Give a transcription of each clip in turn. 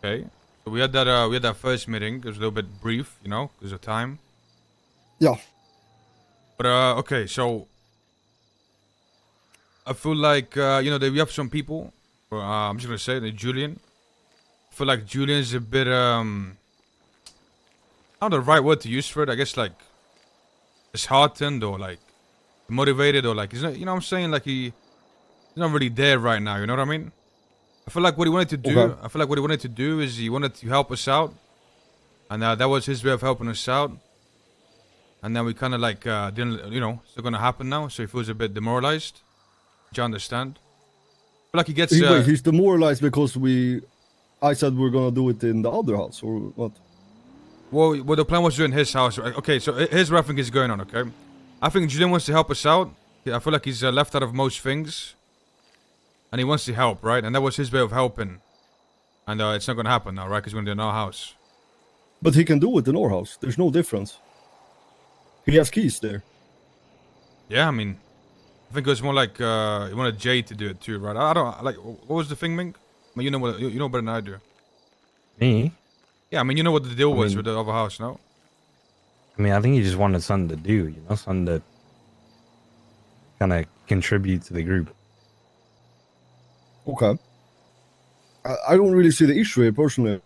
Okay. So we had that first meeting. It was a little bit brief, you know, because of time. Yeah. But okay, so I feel like you know, we have some people. I'm just gonna say that Julian. I feel like Julian's a bit I don't know the right word to use for it. I guess like disheartened or like motivated or like he's not, you know what I'm saying? Like he's not really there right now. You know what I mean? I feel like what he wanted to do. Okay. I feel like what he wanted to do is he wanted to help us out, and that was his way of helping us out. And then we kind of like didn't, you know, it's not gonna happen now. So he feels a bit demoralized. Do you understand? I feel like he gets. Wait, he's demoralized because I said we're gonna do it in the other house, or what? Well, the plan was to do in his house. Right? Okay, so here's what I think is going on. Okay, I think Julian wants to help us out. I feel like he's left out of most things, and he wants to help, right? And that was his way of helping. And it's not gonna happen now, right? Because we're gonna do it in our house. But he can do it in our house. There's no difference. He has keys there. Yeah, I mean, I think it was more like he wanted Jay to do it too, right? I don't like. What was the thing, Ming? I mean, you know what? You know better than I do. Me? Yeah, I mean, you know what the deal was mean- with the other house, no? I mean, I think he just wanted something to do, you know, something to kind of contribute to the group. Okay. I don't really see the issue here personally.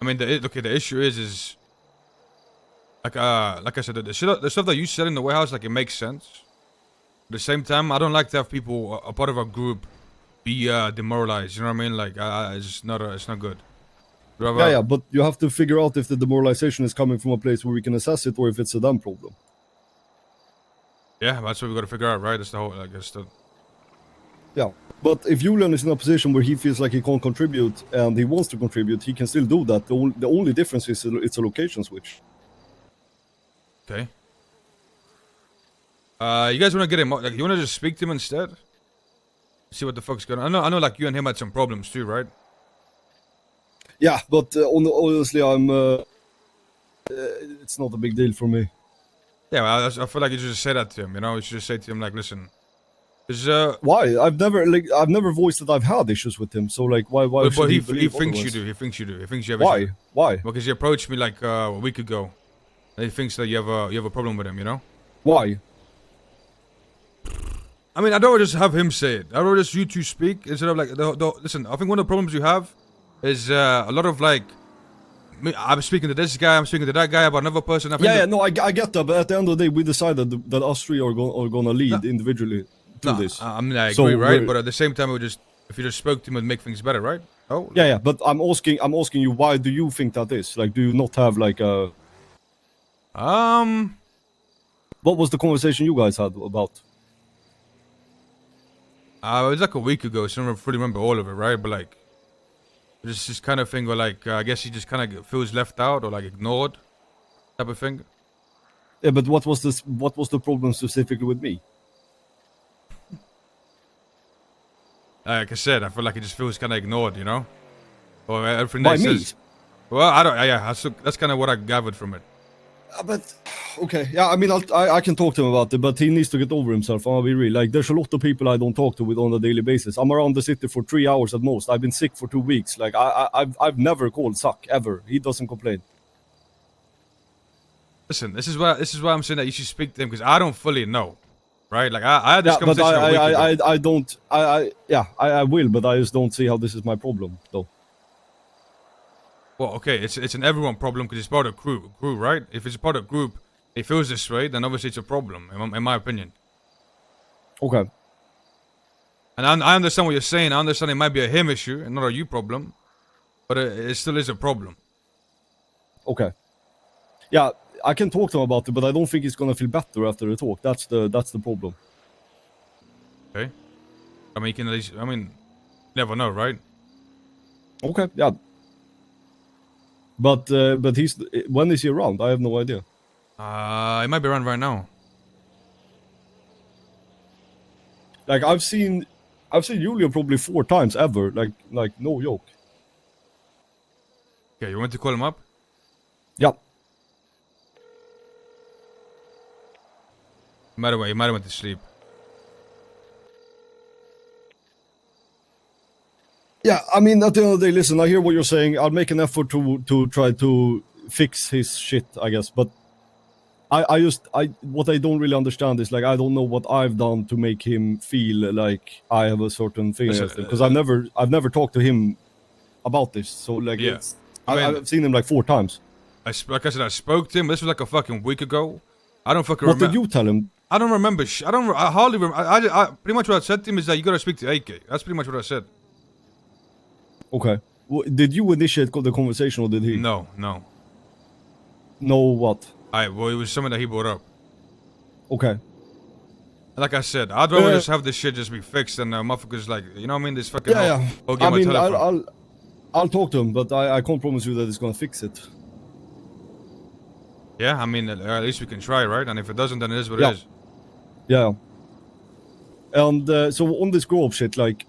I mean, the issue is like I said, the stuff that you said in the warehouse, like it makes sense. At the same time, I don't like to have people a part of a group be demoralized. You know what I mean? Like, it's not good. Yeah, but you have to figure out if the demoralization is coming from a place where we can assess it or if it's a them problem. Yeah, that's what we got to figure out, right? That's the whole, I guess. Yeah, but if Julian is in a position where he feels like he can't contribute and he wants to contribute, he can still do that. The only difference is it's a location switch. Okay. You guys want to get him? Like, you want to just speak to him instead? See what the fuck's going on. I know. Like you and him had some problems too, right? Yeah, but honestly, it's not a big deal for me. Yeah, well, I feel like you should just say that to him. You know, you should just say to him like, listen, Why? I've never voiced that I've had issues with him. So like, why? But he believe thinks you otherwise? do. He thinks you do. He thinks you have. Why? Issues. Why? Because he approached me like a week ago. And he thinks that you have a problem with him. You know. Why? I mean, I don't just have him say it. I rather just you two speak instead of like listen. I think one of the problems you have is a lot of like. I'm speaking to this guy. I'm speaking to that guy about another person. No, I get that. But at the end of the day, we decided that us three are gonna lead individually to this. I mean, I So agree, right? we're- But at the same time, if you just spoke to him, it would make things better, right? Oh. Yeah. But I'm asking you, why do you think that is? Like, do you not have like a? What was the conversation you guys had about? It was like a week ago, so I don't fully remember all of it, right? But like, it's this kind of thing where like, I guess he just kind of feels left out or like ignored, type of thing. Yeah, but what was this? What was the problem specifically with me? Like I said, I feel like he just feels kind of ignored, you know? Or everything By that he me? says. Well, I don't. Yeah, that's kind of what I gathered from it. But okay, yeah. I mean, I can talk to him about it, but he needs to get over himself. I'll be real. Like, there's a lot of people I don't talk to with on a daily basis. I'm around the city for 3 hours at most. I've been sick for 2 weeks. Like, I've never called Suck ever. He doesn't complain. Listen, this is why I'm saying that you should speak to him because I don't fully know, right? Like I had this Yeah, but conversation a week ago. I don't. I will, but I just don't see how this is my problem, though. Well, okay, it's an everyone problem because it's part of crew, right? If it's a part of group, it feels this way, then obviously it's a problem, in my opinion. Okay. And I understand what you're saying. I understand it might be a him issue and not a you problem, but it still is a problem. Okay. Yeah, I can talk to him about it, but I don't think he's gonna feel better after the talk. That's the problem. Okay. I mean, you can at least. I mean, you never know, right? Okay. Yeah. But when is he around? I have no idea. It might be around right now. Like, I've seen Julian probably 4 times ever. Like no joke. Okay, you want to call him up? Yeah. He might have went to sleep. Yeah, I mean, at the end of the day, listen, I hear what you're saying. I'll make an effort to try to fix his shit, I guess. But what I don't really understand is like I don't know what I've done to make him feel like I have a certain thing Listen, against him because I've never talked to him about this. So like Yeah. it's I mean- I've seen him like 4 times. Like I said, I spoke to him. This was like a fucking week ago. I don't fucking What did remember. you tell him? I don't remember. I hardly remember. I pretty much what I said to him is that you gotta speak to AK. That's pretty much what I said. Okay. Did you initiate the conversation or did he? No. No, what? Well, it was something that he brought up. Okay. Like I said, I'd rather Yeah. just have this shit just be fixed than motherfuckers like, you know what I mean? This fucking Yeah. whole I game of mean, telephone. I'll talk to him, but I can't promise you that it's gonna fix it. Yeah, I mean, at least we can try, right? And if it doesn't, then it is what Yeah. it is. Yeah. And so on this grow up shit, like,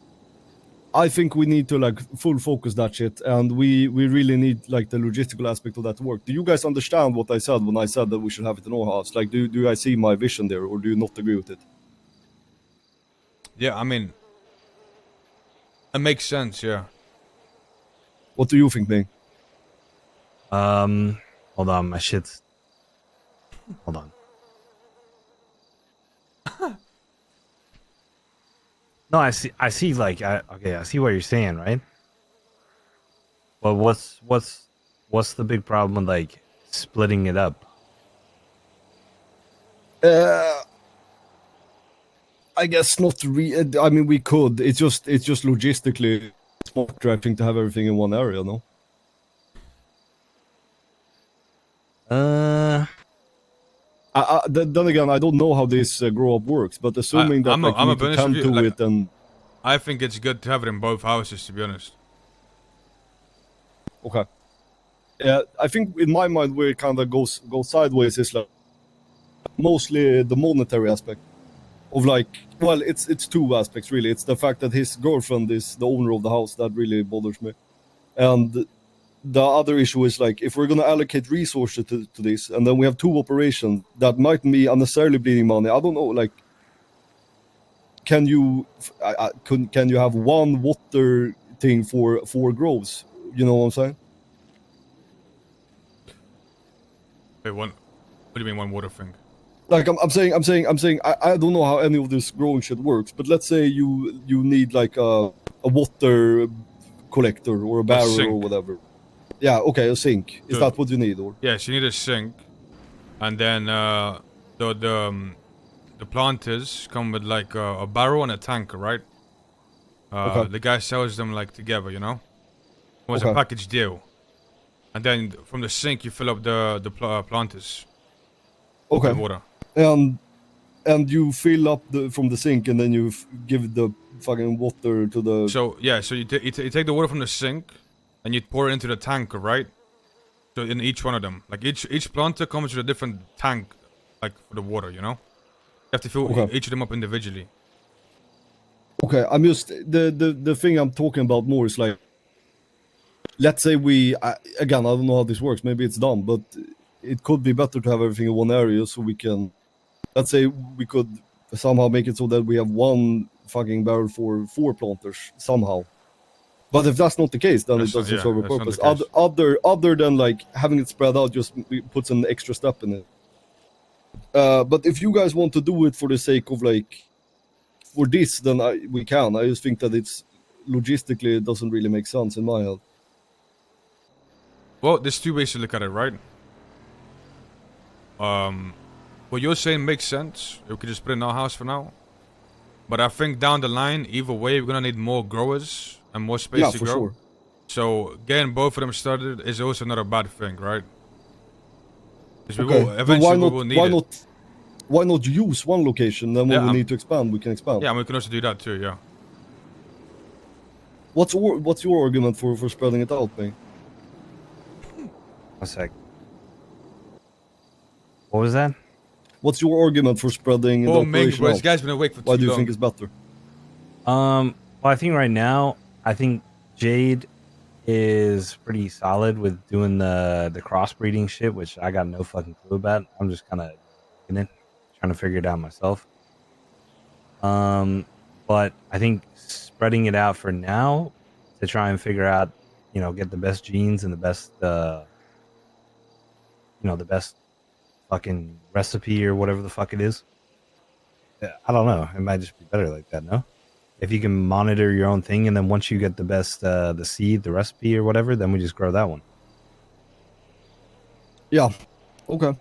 I think we need to like full focus that shit, and we really need like the logistical aspect of that to work. Do you guys understand what I said when I said that we should have it in our house? Like, do you guys see my vision there, or do you not agree with it? Yeah, I mean, it makes sense, yeah. What do you think, Ming? Hold on, my shit's. Hold on. No, I see. Like, okay, I see what you're saying, right? But what's the big problem with like splitting it up? I guess not. I mean, we could. It's just logistically smarter, I think, to have everything in one area. No. Then again, I don't know how this grow up works, but assuming that like, you need to tend to like, it and I think it's good to have it in both houses, to be honest. okay. Yeah, I think in my mind where it kind of goes sideways is like mostly the monetary aspect of like, well, it's 2 aspects really. It's the fact that his girlfriend is the owner of the house that really bothers me, and the other issue is like if we're gonna allocate resources to this, and then we have 2 operations that might be unnecessarily bleeding money. I don't know, like, can you can you have one water thing for 4 groves? You know what I'm saying? Wait, what do you mean one water thing? Like I'm saying I don't know how any of this growing shit works, but let's say you need like a water collector or a barrel or whatever. Yeah, okay, a sink. Is that what you need, or? Yes, you need a sink, and then the planters come with like a barrel and a tanker, right? Okay. The guy sells them like together, you know. It was a Okay. package deal, and then from the sink you fill up the planters. Okay. With water. And you fill up from the sink, and then you give the fucking water to the. So yeah, so you take the water from the sink, and you pour it into the tanker, right? So in each one of them, like each planter comes with a different tank, like for the water, you know. You have to fill Okay. each of them up individually. Okay, I'm just the thing I'm talking about more is like, let's say again, I don't know how this works. Maybe it's dumb, but it could be better to have everything in one area so we can. Let's say we could somehow make it so that we have one fucking barrel for 4 planters somehow. But if that's not the case, then it doesn't serve a that's not purpose. the case. Other than like having it spread out, just puts an extra step in it. But if you guys want to do it for the sake of like, for this, then we can. I just think that it's logistically it doesn't really make sense in my head. Well, there's 2 ways to look at it, right? What you're saying makes sense. We could just put it in our house for now. But I think down the line, either way, we're gonna need more growers and more space to for grow. sure. So getting both of them started is also not a bad thing, right? Because we Okay, will but eventually we will need it. Why not use one location? Then when Yeah, we need to expand, we can expand. Yeah, and we can also do that too. Yeah. What's your argument for spreading it out, Ming? One sec. What was that? What's your argument for spreading the Oh, Ming, operation bro, this out? guy's been awake for too Why do you long. think it's better? Well, I think right now, I think Jade is pretty solid with doing the crossbreeding shit, which I got no fucking clue about. I'm just kind of in it, trying to figure it out myself. But I think spreading it out for now, to try and figure out, get the best genes and the best, the best fucking recipe or whatever the fuck it is. I don't know. It might just be better like that, no? If you can monitor your own thing, and then once you get the best, the seed, the recipe or whatever, then we just grow that one. Yeah. Okay.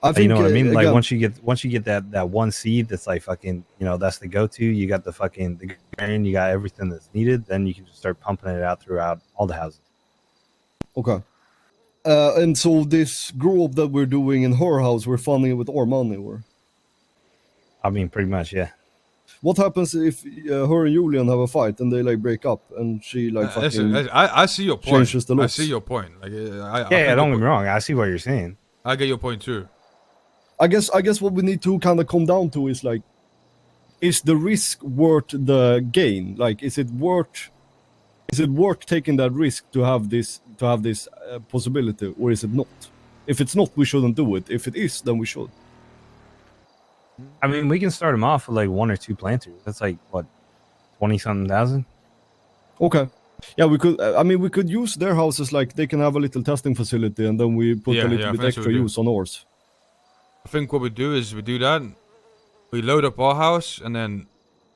I think You know what I mean? Like again, once you get that one seed that's like fucking, that's the go-to. You got the fucking the grain, you got everything that's needed. Then you can just start pumping it out throughout all the houses. okay. And so this grow up that we're doing in her house, we're funding it with our money, or I mean, pretty much, yeah. what happens if her and Julian have a fight and they like break up and she like fucking Listen, I see your point. changes the I looks? see your point. Like, Yeah, don't get me wrong. I see what you're saying. I get your point too. I guess what we need to kind of come down to is like, is the risk worth the gain? Like, is it worth taking that risk to have this possibility, or is it not? If it's not, we shouldn't do it. If it is, then we should. I mean, we can start them off with like 1 or 2 planters. That's like what, 20-something thousand. Okay. Yeah, we could. I mean, we could use their houses, like they can have a little testing facility, and then we put a little bit extra use on ours. I think what we do is we do that. We load up our house, and then,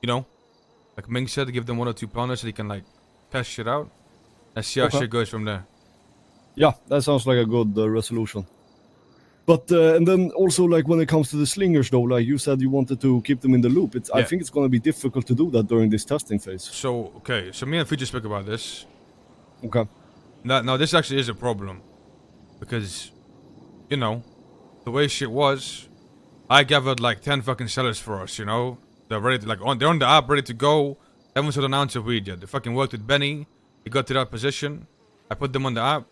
like Ming said, give them 1 or 2 planters so they can like test shit out and see how shit goes from there. Yeah, that sounds like a good resolution. But and then also, like when it comes to the slingers, though, like you said, you wanted to keep them in the loop. I think it's going to be difficult to do that during this testing phase. So me and Future spoke about this. Okay. Now this actually is a problem because, the way shit was, I gathered like 10 fucking sellers for us. They're ready to they're on the app, ready to go. Haven't sold an ounce of weed yet. They fucking worked with Benny. He got to that position. I put them on the app.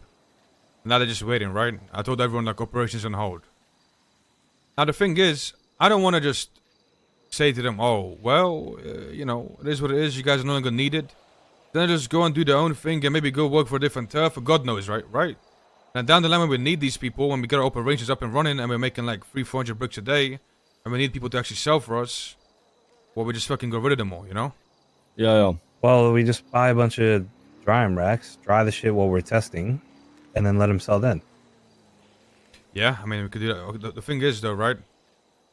Now they're just waiting, right? I told everyone like operations on hold. Now the thing is, I don't want to just say to them, oh, well, it is what it is. You guys are no longer needed. Then they just go and do their own thing and maybe go work for a different turf. God knows, right? And down the line when we need these people, when we get our operations up and running and we're making like 300-400 bricks a day, and we need people to actually sell for us, well, we just fucking get rid of them all, Yeah. Well, we just buy a bunch of drying racks, dry the shit while we're testing, and then let them sell then. Yeah, I mean, we could do that. The thing is, though, right?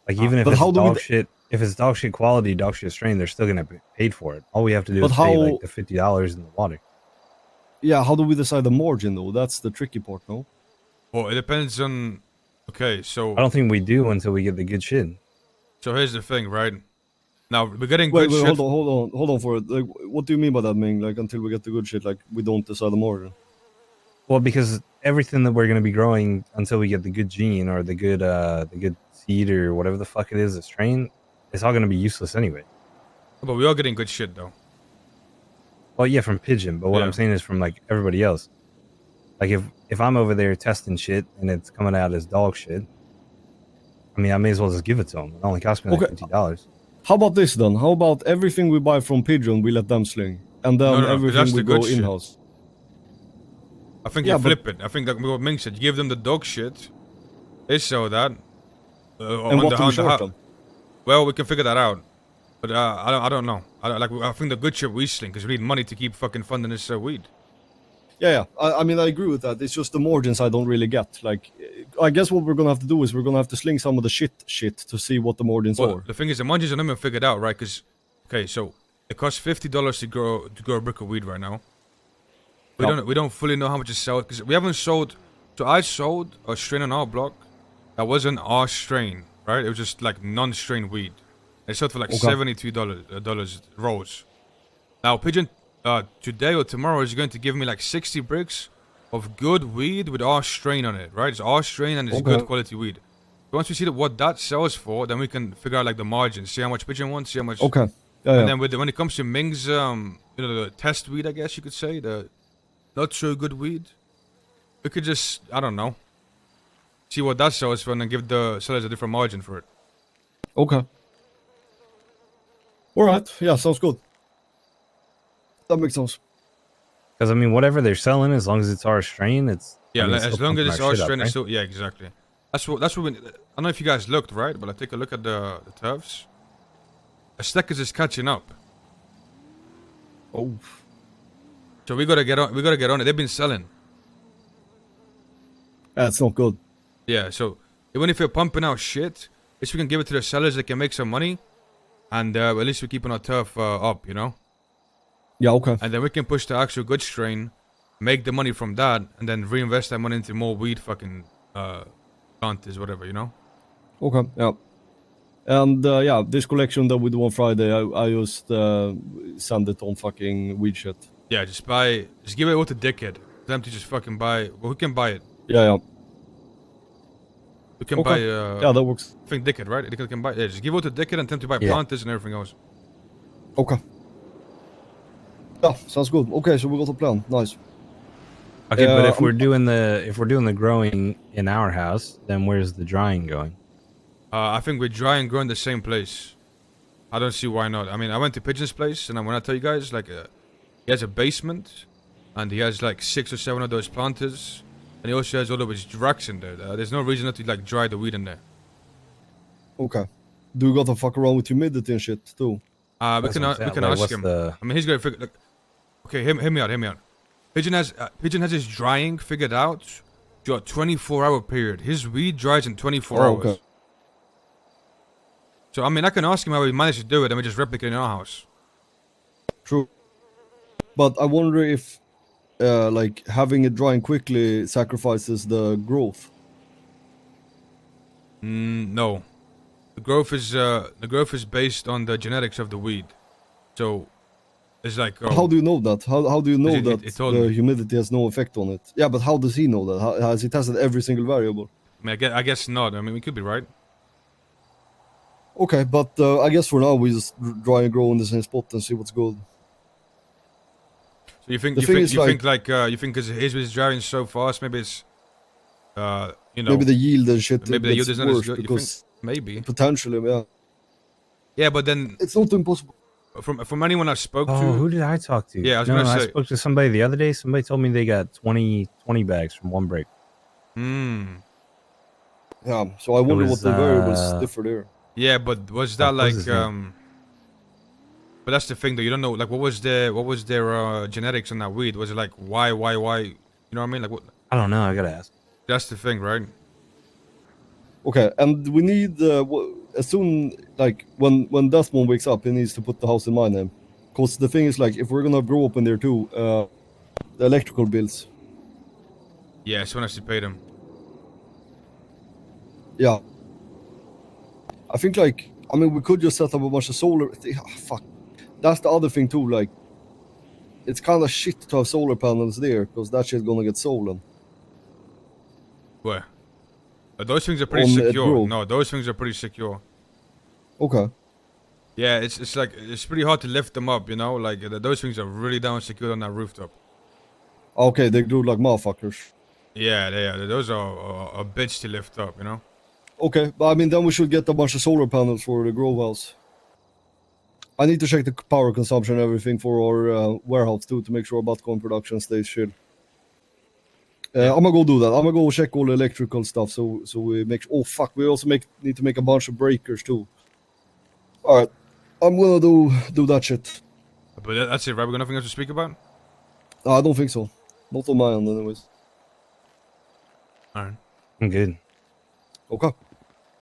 Like, even if it's dog shit quality, dog shit strain, they're still gonna be paid for it. All we have to do is pay like the $50 in the water. Yeah, how do we decide the margin though? That's the tricky part, no? Well, it depends on. Okay, so I don't think we do until we get the good shit. So here's the thing, right? Now we're getting Wait, good shit. Hold on for it. Like, what do you mean by that, Ming? Like, until we get the good shit, like we don't decide the margin. Well, because everything that we're going to be growing until we get the good gene or the good seed or whatever the fuck it is, the strain, it's all going to be useless anyway. But we are getting good shit though. Well, yeah, from Pigeon, but what I'm saying is from like everybody else. Like if I'm over there testing shit and it's coming out as dog shit, I mean, I may as well just give it to them. It only cost me like $50. How about this then? How about everything we buy from Pigeon, we let them sling, and then everything we go in-house? I think you flip it. I think that what Ming said. You give them the dog shit. They sell that. And what do we short them? Well, we can figure that out. But I don't know. I think the good shit we sling because we need money to keep fucking funding this weed. Yeah. I mean, I agree with that. It's just the margins I don't really get. Like, I guess what we're gonna have to do is we're gonna have to sling some of the shit to see what the margins are. The thing is, the margins are not even figured out, right? Because, okay, so it costs $50 to grow a brick of weed right now. We don't fully know how much it sells because we haven't sold. So I sold a strain on our block that wasn't our strain, right? It was just like non-strain weed. It sold for like $72 rolls. Now Pigeon today or tomorrow is going to give me like 60 bricks of good weed with our strain on it, right? It's our strain and it's good quality weed. Once we see what that sells for, then we can figure out like the margins, see how much Pigeon wants, see how much. Okay. And then when it comes to Ming's, the test weed, I guess you could say, the not so good weed, we could just, I don't know, see what that sells for and then give the sellers a different margin for it. Okay. Alright, yeah, sounds good. That makes sense. Because, I mean, whatever they're selling, as long as it's our strain, it's... Yeah, I mean, as long as it's our strain, right? it's still... Yeah, exactly. That's what we... I don't know if you guys looked, right? But I take a look at the turfs. The stackers is catching up. Oh. So we gotta get on. We gotta get on it. They've been selling. That's not good. Yeah. So even if you're pumping out shit, at least we can give it to the sellers. They can make some money, and at least we're keeping our turf up. You know. Yeah, okay. And then we can push the actual good strain, make the money from that, and then reinvest that money into more weed fucking planters, whatever, you know? Okay, yeah. And yeah, this collection that we do on Friday, I just send it on fucking weed shit. Yeah, just give it all to Dickhead. For them to just fucking buy. Well, who can buy it? Yeah. Who can buy? Yeah, that works. I think Dickhead, right? Dickhead can buy. Yeah, just give it to Dickhead and tell them to buy planters and everything else. Okay. Yeah, sounds good. Okay, so we got a plan. Nice. Okay, but if we're doing the growing in our house, then where's the drying going? I think we dry and grow in the same place. I don't see why not. I mean, I went to Pigeon's place, and when I tell you guys, like, he has a basement, and he has like 6 or 7 of those planters, and he also has all of his racks in there. There's no reason not to like dry the weed in there. Okay. Do we gotta fuck around with humidity and shit too? We can ask him. I mean, he's gonna figure. Like, okay, hear me out. Pigeon has his drying figured out to a 24-hour period. His weed dries in 24 hours. Okay. So I mean, I can ask him how he managed to do it, and we just replicate it in our house. True. But I wonder if, like, having it drying quickly sacrifices the growth. No. The growth is based on the genetics of the weed. So it's like How do you know that? How do you know that it told the me. humidity has no effect on it? Yeah, but how does he know that? Has he tested every single variable? I mean, I guess not. I mean, we could be right. Okay, but I guess for now we just dry and grow in the same spot and see what's good. So you think The thing is, you think because his was driving so fast, maybe it's you know, maybe the yield and shit maybe the yield gets is not as worse good. because Maybe. potentially, yeah. Yeah, but then It's not impossible. from anyone I spoke Oh, to, who did I talk to? Yeah, I was gonna I say- spoke to somebody the other day. Somebody told me they got 20 bags from one break. Yeah, so I wonder was, what the variables differ there. yeah, but was that What like was his name? But that's the thing though. You don't know like what was their genetics on that weed? Was it like why? You know what I mean? Like what? I don't know. I gotta ask. That's the thing, right? Okay, and we need as soon like when Desmond wakes up, he needs to put the house in my name. Cause the thing is like if we're gonna grow up in there too, the electrical bills. Yeah, someone has to pay them. Yeah. I think like I mean we could just set up a bunch of solar. Fuck. That's the other thing too. Like, it's kind of shit to have solar panels there because that shit's gonna get stolen. Where? Those things are pretty On secure. Grove. No, those things are pretty secure. Okay. Yeah, it's like it's pretty hard to lift them up. You know, like those things are really down secure on that rooftop. Okay, they do like motherfuckers. Yeah, they are. Those are a bitch to lift up. You know. Okay, but I mean then we should get a bunch of solar panels for the grow house. I need to check the power consumption and everything for our warehouse too to make sure Batcoin production stays chill. I'm gonna go do that. I'm gonna go check all the electrical stuff so we make. Oh fuck, we also need to make a bunch of breakers too. All right, I'm gonna do that shit. But that's it, right? We got nothing else to speak about. No, I don't think so. Not on my end, anyways. All right. I'm good. Okay.